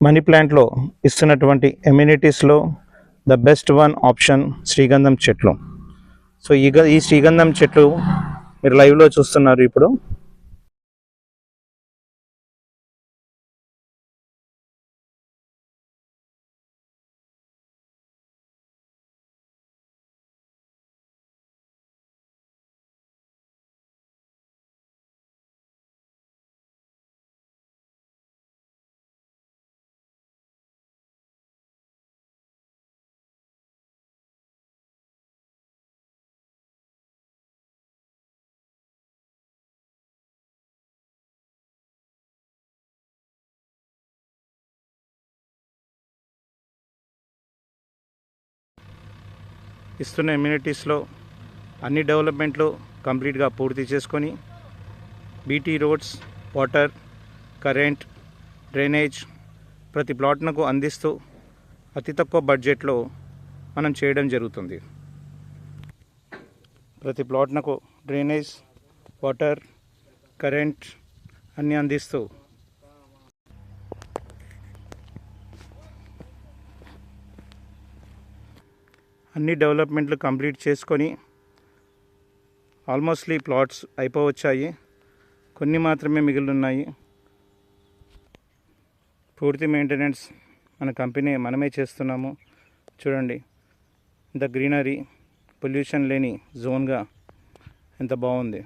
Money ప్లాంట్లో ఇస్తున్నటువంటి ఎమ్యూనిటీస్లో the best one option శ్రీగంధం చెట్లు. సో ఈ శ్రీగంధం చెట్లు మీరు లైవ్లో చూస్తున్నారు. ఇప్పుడు ఇస్తున్న ఎమ్యూనిటీస్లో అన్ని డెవలప్మెంట్లు కంప్లీట్గా పూర్తి చేసుకొని BT roads, water, current, drainage ప్రతి ప్లాట్నకు అందిస్తూ అతి తక్కువ బడ్జెట్లో మనం చేయడం జరుగుతుంది. ప్రతి ప్లాట్నకు డ్రైనేజ్, వాటర్, కరెంట్ అన్నీ అందిస్తూ అన్ని డెవలప్మెంట్లు కంప్లీట్ చేసుకొని ఆల్మోస్ట్లీ ప్లాట్స్ అయిపోవచ్చాయి. కొన్ని మాత్రమే మిగిలి ఉన్నాయి. పూర్తి మెయింటెనెన్స్ మన కంపెనీ మనమే చేస్తున్నాము. చూడండి ఇంత గ్రీనరీ, పొల్యూషన్ లేని జోన్గా ఎంత బాగుంది.